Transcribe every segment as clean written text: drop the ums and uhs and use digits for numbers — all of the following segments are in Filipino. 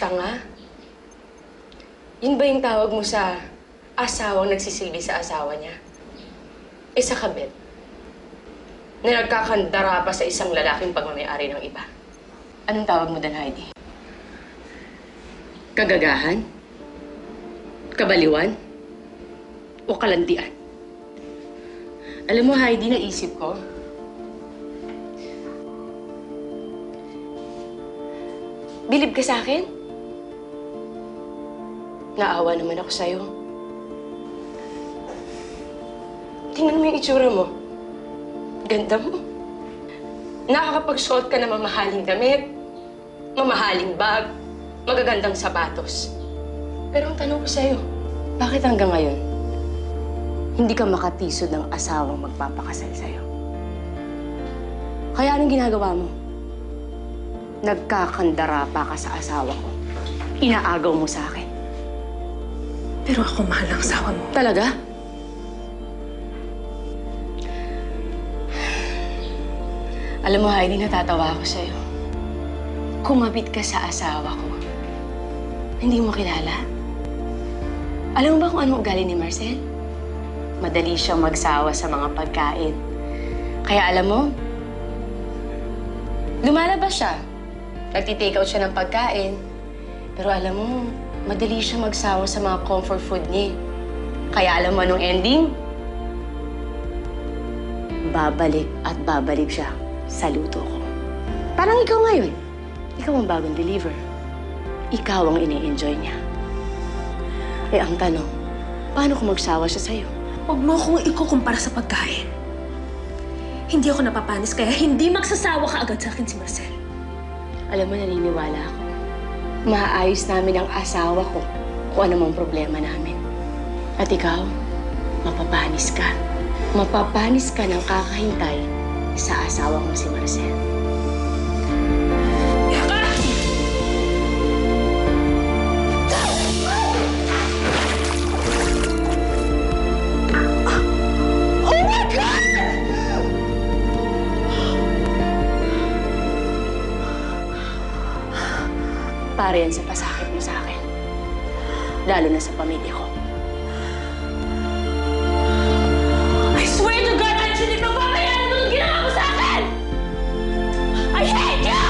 ka nga. Yun ba yung tawag mo sa asawang nagsisilbi sa asawa niya? Eh sa kabit, na nagkakandara pa sa isang lalaking pagmamayari ng iba. Anong tawag mo doon, Heidi? Kagagahan? Kabaliwan? O kalandian? Alam mo, Heidi, naisip ko, bilib ka sa akin? Naawa naman ako sa'yo. Tingnan mo yung itsura mo. Ganda mo. Nakakapagsuot ka ng mamahaling damit, mamahaling bag, magagandang sapatos. Pero ang tanong ko sa'yo, bakit hanggang ngayon, hindi ka makatisod ng asawang magpapakasal sa'yo? Kaya anong ginagawa mo? Nagkakandara pa ka sa asawa ko. Inaagaw mo sa akin. Pero ako mahal ang asawa mo. Talaga? Alam mo, Heidi, natatawa ako sa'yo. Kumapit ka sa asawa ko. Hindi mo kilala? Alam mo ba kung anong ugali ni Marcel? Madali siyang magsawa sa mga pagkain. Kaya alam mo, lumalabas siya. Nagtitake out siya ng pagkain. Pero alam mo, madali siya magsawa sa mga comfort food niya. Kaya alam mo anong ending? Babalik at babalik siya sa luto ko. Parang ikaw ngayon. Ikaw ang bagong deliver. Ikaw ang ini-enjoy niya. Eh, ang tanong, paano kung magsawa siya sa'yo? Huwag mo akong ikukumpara sa pagkain. Hindi ako napapanis, kaya hindi magsasawa ka agad sa akin si Marcel. Alam mo, naniniwala ako. Maaayos namin ang asawa ko kung ano mang problema namin. At ikaw, mapapanis ka. Mapapanis ka ng kakahintay sa asawa mo si Marcel. Para yan sa pasakit mo sa akin. Lalo na sa pamilya ko. I swear to God, Angeline, mababayaran mo yung ginawa mo sa akin! I hate you!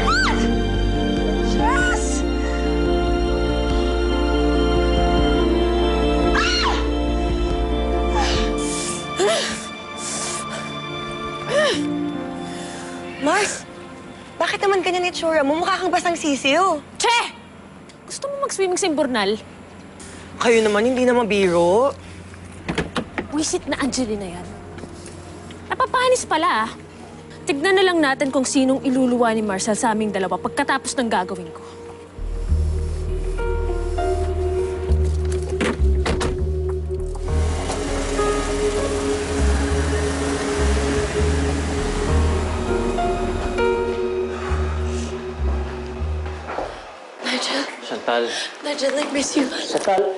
God! Jess! Mars! Bakit naman ganyan itsura mo? Mukha kang basang sisiw. Che! Gusto mo mag-swimming sa Imbornal? Kayo naman, hindi naman biro. Wisit na Angelina yan. Napapanis pala, ah. Tignan na lang natin kung sinong iluluwa ni Marcel sa aming dalawa pagkatapos ng gagawin ko. Chantal. Nigel, I miss you. Chantal.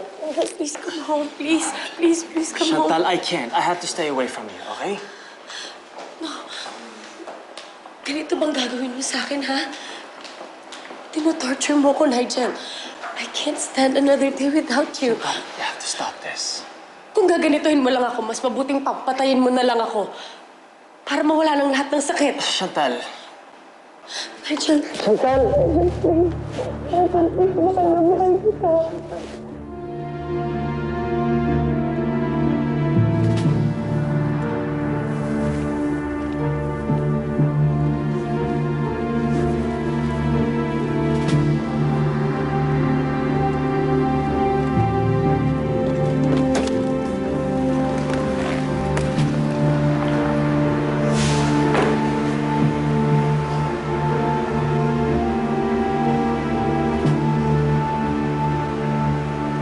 Please come home, please. Please come home. Chantal, I can't. I have to stay away from you, okay? No. Ganito bang gagawin mo sa akin, ha? Tino-torture mo ko, Nigel. I can't stand another day without you. Chantal, you have to stop this. Kung gaganituhin mo lang ako, mas mabuting papatayin mo na lang ako. Para mawala ng lahat ng sakit. Chantal. Nigel. Chantal! Nigel, please, mahal kita.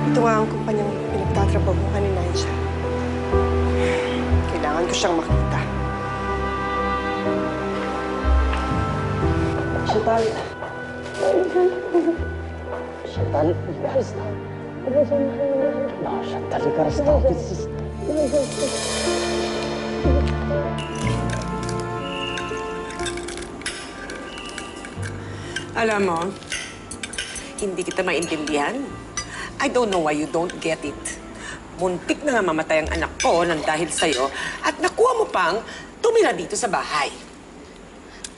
Ito nga ang kumpanyang pinagtatrabahuhan ni Nigel. Kailangan ko siyang makita. Chantal. Chantal, you gotta stop. No, Chantal, you gotta stop. This is... Alam mo, hindi kita maintindihan. I don't know why you don't get it. Muntik na nga mamatay ang anak ko nang dahil sa'yo at nakuha mo pang tumira dito sa bahay.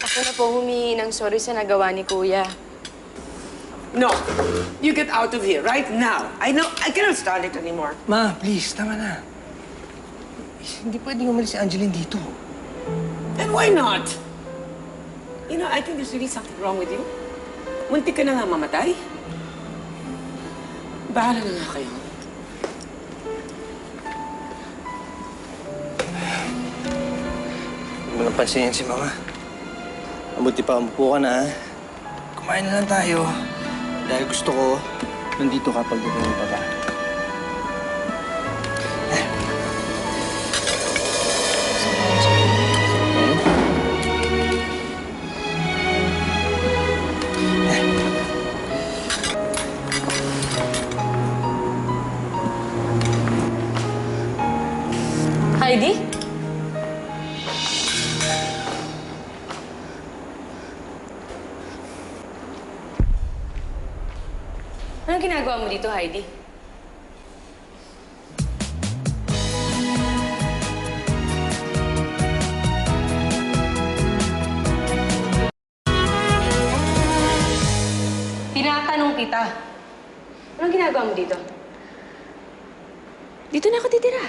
Ako na po humingi ng sorry sa nagawa ni Kuya. No, you get out of here right now. I know, I cannot stand it anymore. Ma, please, tama na. Hindi pwedeng umalis si Angeline dito. And why not? You know, I think there's really something wrong with you. Muntik ka na nga mamatay. Bahala na nga kayo. Huwag mo nang pansinin si Mama. Mabuti pa, umupo ka na, ha? Kumain na lang tayo. Dahil gusto ko, nandito ka pag dumating pa ba. Heidi? Anong ginagawa mo dito, Heidi? Tinatanong kita. Anong ginagawa mo dito? Dito na ako titira.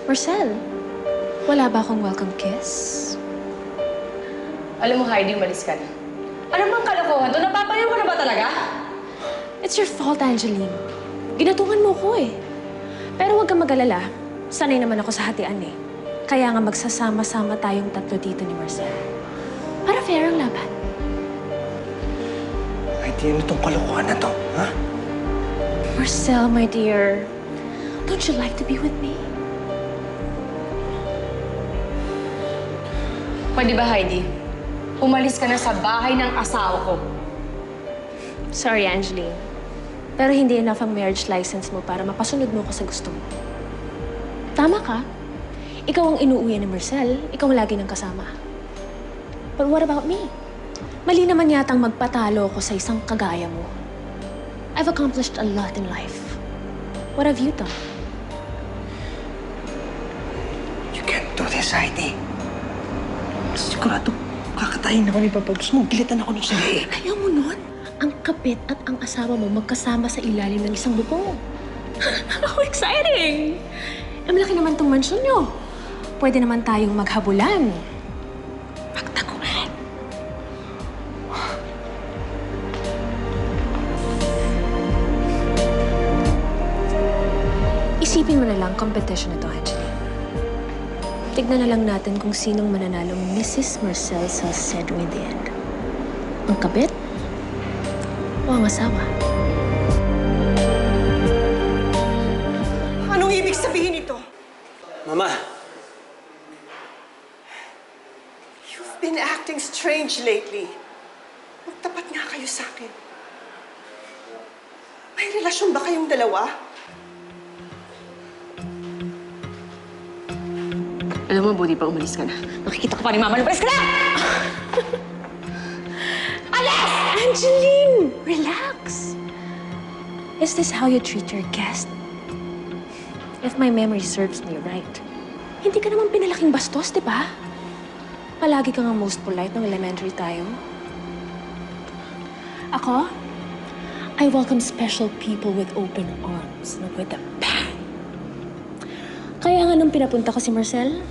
Marcel, wala ba akong welcome kiss? Alam mo, Heidi, umalis ka na. Ano bang kalokohan to? Napapayaw ka na ba talaga? It's your fault, Angeline. Ginatungan mo ko eh. Pero huwag kang mag-alala. Sanay naman ako sa hatian eh. Kaya nga magsasama-sama tayong tatlo dito ni Marcel. Para fair ang laban. Ay, di ano itong kalokohan na to, ha? Marcel, my dear. Don't you like to be with me? Pwede ba, Heidi? Umalis ka na sa bahay ng asawa ko. Sorry, Angeline. Pero hindi enough ang marriage license mo para mapasunod mo ko sa gusto mo. Tama ka. Ikaw ang inuuwi ni Marcel. Ikaw ang lagi ng kasama. But what about me? Mali naman yatang magpatalo ko sa isang kagaya mo. I've accomplished a lot in life. What have you done? You can't do this, Heidi. Sigurado, kakatayin ako ni Papa. Gusto mong gilitan ako ng sali. Ayaw mo nun? Ang kapit at ang asawa mo magkasama sa ilalim ng isang bubong. How exciting! Malaki naman tong mansyon nyo. Pwede naman tayong maghabulan. Magtaguan. Isipin mo na lang competition na to, Angeline. Tignan na lang natin kung sinong mananalong Mrs. Marcel Salcedo in the end. Ang kabit o ang asawa? Anong ibig sabihin nito? Mama! You've been acting strange lately. Magtapat nga kayo sa akin. May relasyon ba kayong dalawa? Alam mo, buti pa umalis ka na. Nakikita ko pa ni Mama. Umalis ka na! Alas! Angeline! Relax! Is this how you treat your guest? If my memory serves me right, hindi ka naman pinalaking bastos, di ba? Palagi ka nga most polite nung elementary tayo. Ako? I welcome special people with open arms, not with a bang. Kaya nga nung pinapunta ko si Marcel,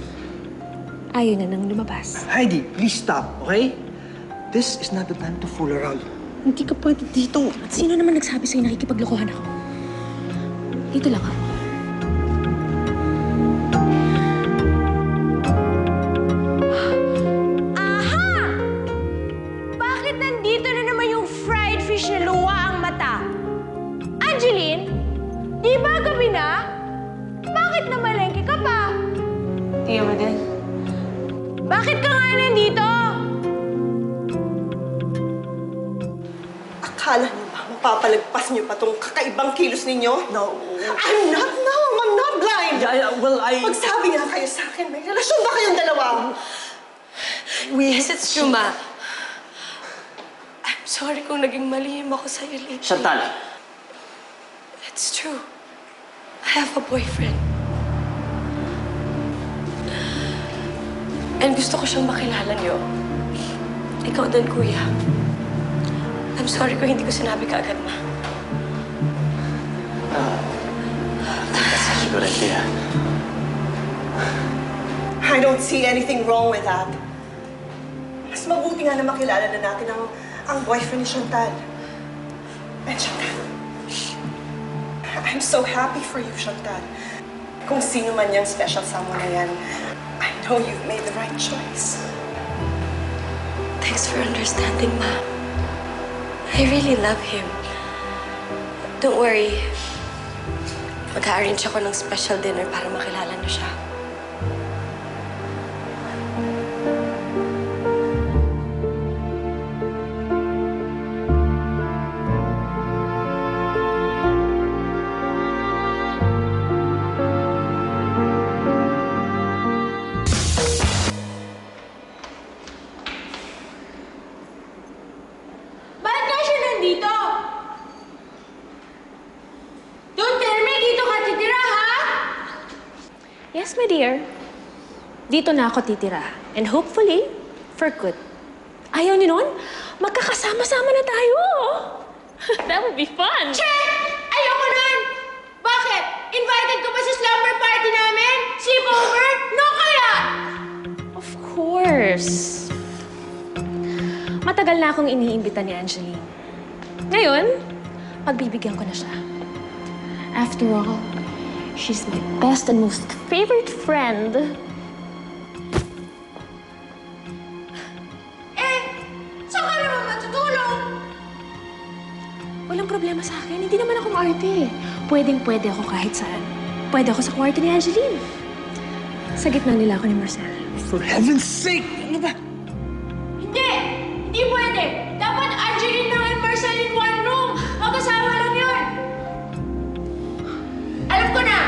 ayaw na nang lumabas. Heidi, please stop, okay? This is not the time to fool around. Hindi ka pwede dito. At sino naman nagsabi sa'yo nakikipaglokohan ako? Dito lang ako. Aha! Bakit nandito na naman yung fried fish na luwa ang mata? Angeline, di ba gabi na? Bakit namalengke ka pa? Tia Madel. Bakit ka nga nandito? Akala niyo ba mapapalagpas niyo pa tong kakaibang kilos ninyo? No. I'm not blind! Well, Magsabi nga kayo sa akin, may relasyon ba kayong dalawa? Yes, it's true, Ma. Sorry kung naging malihim ako sa'yo lately. Chantal! It's true. I have a boyfriend. And gusto ko siyang makilala niyo. Ikaw din, kuya. I'm sorry kung hindi ko sinabi kaagad, ma. Sigurante, ha? I don't see anything wrong with that. Mas mabuti nga na makilala na natin ang boyfriend ni Chantal. And Chantal, I'm so happy for you, Chantal. Kung sino man yung special someone na yan, I know you've made the right choice. Thanks for understanding, ma. I really love him. Don't worry. Mag-arrange ako ng special dinner para makilala niyo siya. Bakit nga siya nandito? Don't tell me dito ka titira, ha? Yes, my dear. Dito na ako titira. And hopefully, for good. Ayaw niyo nun? Magkakasama-sama na tayo. That would be fun. Che! Ayoko nun! Bakit? Invited ko ba sa slumber party namin? Sleepover? No kaya! Of course. Matagal na akong iniimbita ni Angeline. Ngayon, pagbibigyan ko na siya. After all, she's my best and most favorite friend. Saan ka naman matutulog? Walang problema sa akin. Hindi naman ako maarte. Pwedeng-pwede ako kahit saan. Pwede ako sa kwarto ni Angeline. Sa gitna nila ako ni Marcel. For heaven's sake! Ano ba? Hindi! Hindi pwede! Dapat Angeline lang and Marcel in one room! Mag-asawa lang yun! Alam ko na!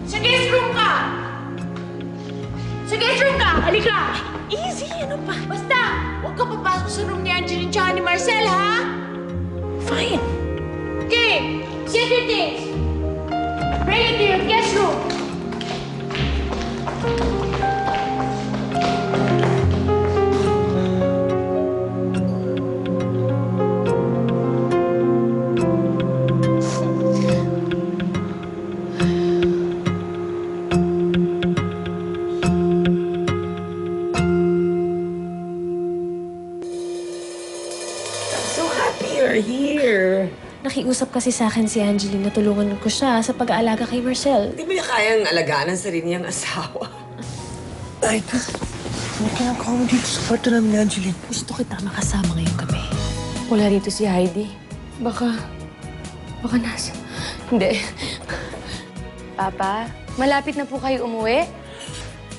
Sa guest room ka! Sa guest room ka! Halika! Easy! Ano pa? Basta! Huwag ka papasok sa room ni Angeline tsaka ni Marcel, ha? Fine. Okay! Get your things! Bring it to your guest room! So happy you're here. Nakiusap kasi sa akin si Angeline na tulungan ko siya sa pag-aalaga kay Marcel. Hindi mo niya kayang alagaan ang sarili niyang asawa. Ay, ano ginagawa mo dito sa kwarto namin ni Angeline? Gusto kita makasama ngayong gabi. Wala dito si Heidi. Baka nasa... Hindi. Papa, malapit na po kayo umuwi.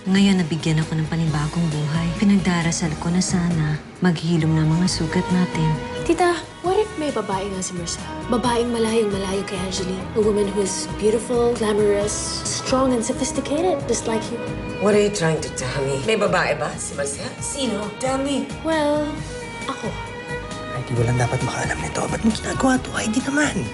Ngayon, nabigyan ako ng panibagong buhay. Pinagdarasal ko na sana maghilom ng mga sugat natin. Tita, what if may babae nga si Marcel? Babaeng malayong-malayo kay Angeline. A woman who is beautiful, glamorous, strong, and sophisticated, just like you. What are you trying to tell me? May babae ba si Marcel? Sino? Tell me. Well, ako. Ay, di walang dapat makaalam nito. Ba't mo ginagawa to? Ay, di naman.